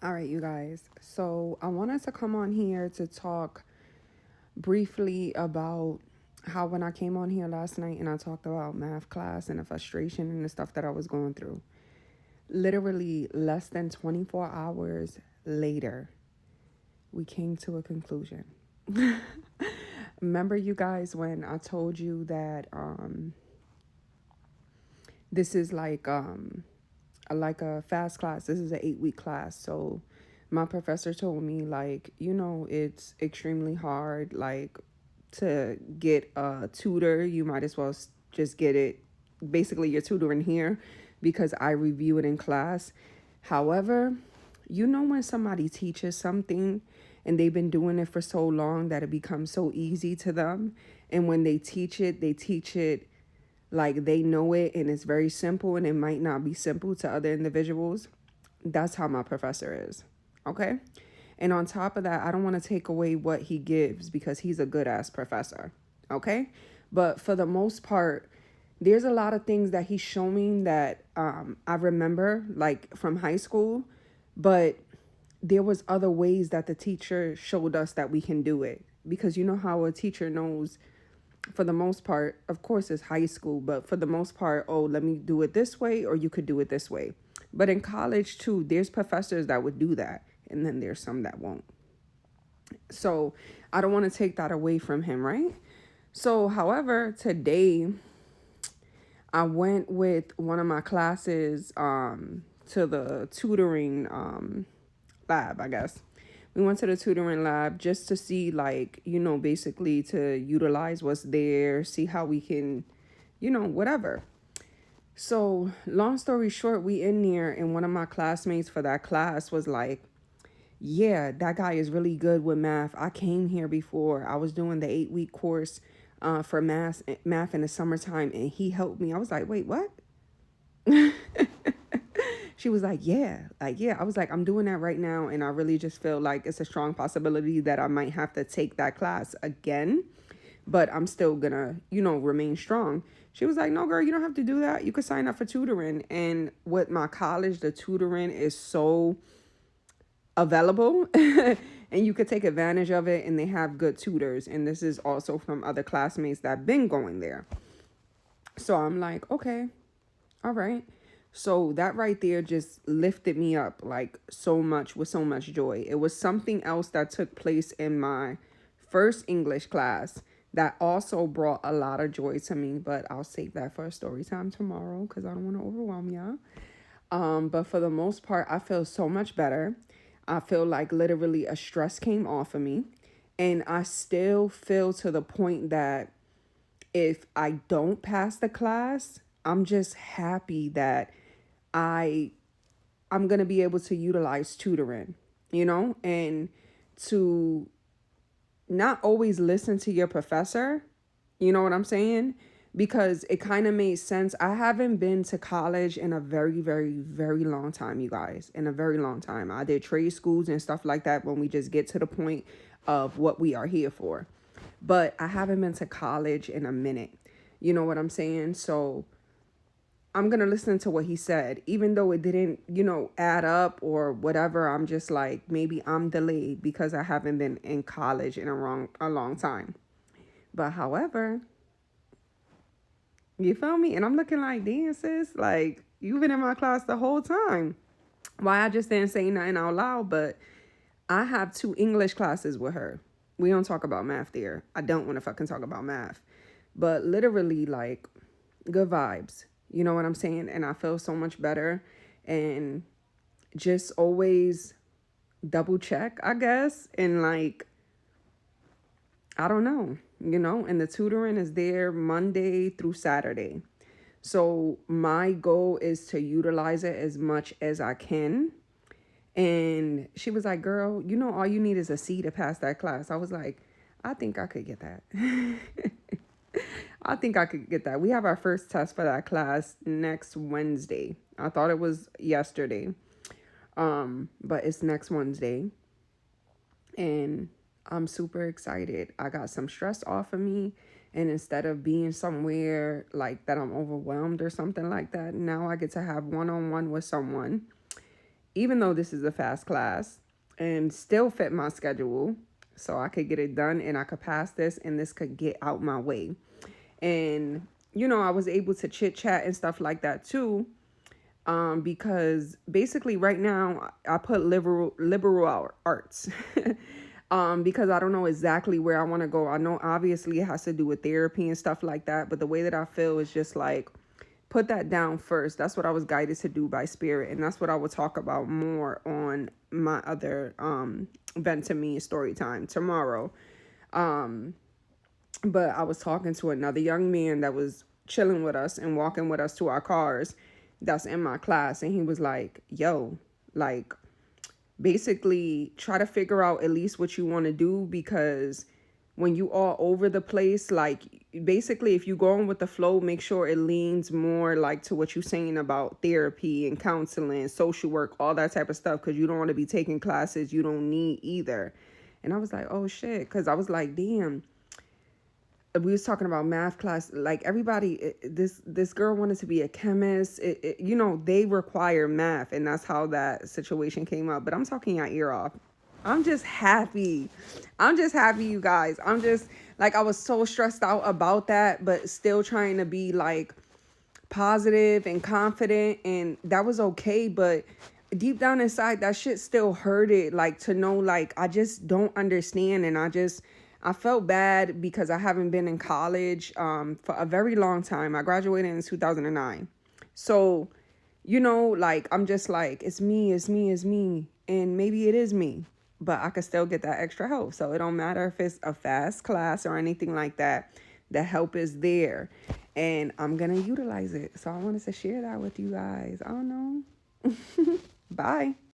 All right, you guys. So I wanted to come on here to talk briefly about how when I came on here last night and I talked about math class and the frustration and the stuff that I was going through. Literally less than 24 hours later, we came to a conclusion. Remember, you guys, when I told you that this is like a fast class. This is an 8-week class. So my professor told me, like, it's extremely hard, like, to get a tutor. You might as well just get it, basically your tutor in here, because I review it in class. However, when somebody teaches something and they've been doing it for so long that it becomes so easy to them, and when they teach it like they know it and it's very simple, and it might not be simple to other individuals. That's how my professor is. Okay. And on top of that, I don't want to take away what he gives because he's a good ass professor. Okay. But for the most part, there's a lot of things that he's showing that I remember, like from high school, but there was other ways that the teacher showed us that we can do it. Because you know how a teacher knows, for the most part, of course it's high school, but for the most part, oh, let me do it this way, or you could do it this way. But in college too, there's professors that would do that, and then there's some that won't. So I don't want to take that away from him, right? So, however, today I went with one of my classes to the tutoring lab, I guess. We went to the tutoring lab just to see, like, basically to utilize what's there, see how we can, whatever. So, long story short, we in there, and one of my classmates for that class was like, yeah, that guy is really good with math. I came here before. I was doing the 8-week course for math in the summertime, and he helped me. I was like, wait, what? She was like, yeah, I was like, I'm doing that right now. And I really just feel like it's a strong possibility that I might have to take that class again, but I'm still gonna, remain strong. She was like, no, girl, you don't have to do that. You could sign up for tutoring. And with my college, the tutoring is so available and you could take advantage of it. And they have good tutors. And this is also from other classmates that have been going there. So I'm like, okay, all right. So that right there just lifted me up like so much, with so much joy. It was something else that took place in my first English class that also brought a lot of joy to me, but I'll save that for a story time tomorrow because I don't want to overwhelm y'all. But for the most part, I feel so much better. I feel like literally a stress came off of me. And I still feel to the point that if I don't pass the class, I'm just happy that I I'm going to be able to utilize tutoring, and to not always listen to your professor. You know what I'm saying? Because it kind of made sense. I haven't been to college in a very, very, very long time, you guys. In a very long time. I did trade schools and stuff like that when we just get to the point of what we are here for. But I haven't been to college in a minute. You know what I'm saying? So I'm going to listen to what he said, even though it didn't, add up or whatever. I'm just like, maybe I'm delayed because I haven't been in college in a long time. But however, you feel me? And I'm looking like, damn, sis, like, you've been in my class the whole time. Why I just didn't say nothing out loud, but I have 2 English classes with her. We don't talk about math there. I don't want to fucking talk about math. But literally, like, good vibes. You know what I'm saying? And I feel so much better. And just always double check, I guess. And like, I don't know, and the tutoring is there Monday through Saturday. So my goal is to utilize it as much as I can. And she was like, girl, all you need is a C to pass that class. I was like, I think I could get that. I think I could get that. We have our first test for that class next Wednesday. I thought it was yesterday. But it's next Wednesday. And I'm super excited. I got some stress off of me. And instead of being somewhere like that I'm overwhelmed or something like that, now I get to have one-on-one with someone. even though this is a fast class, and still fit my schedule so I could get it done and I could pass this and this could get out my way. And, I was able to chit chat and stuff like that too. Because basically right now I put liberal arts. Because I don't know exactly where I want to go. I know obviously it has to do with therapy and stuff like that, but the way that I feel is just like put that down first. That's what I was guided to do by spirit, and that's what I will talk about more on my other Vent to Me story time tomorrow. But I was talking to another young man that was chilling with us and walking with us to our cars that's in my class, and he was like, yo, like, basically try to figure out at least what you want to do, because when you all over the place, like, basically if you go on with the flow, make sure it leans more like to what you're saying about therapy and counseling, social work, all that type of stuff, because you don't want to be taking classes you don't need either. And I was like, oh shit, because I was like, damn, we was talking about math class, like everybody, this girl wanted to be a chemist. They require math, and that's how that situation came up. But I'm talking your ear off. I'm just happy, you guys. I'm just like, I was so stressed out about that, but still trying to be like positive and confident, and that was okay. But deep down inside, that shit still hurted, like, to know, like, I just don't understand. And I felt bad because I haven't been in college for a very long time. I graduated in 2009. So, like, I'm just like, it's me. And maybe it is me, but I could still get that extra help. So it don't matter if it's a fast class or anything like that. The help is there, and I'm going to utilize it. So I wanted to share that with you guys. I don't know. Bye.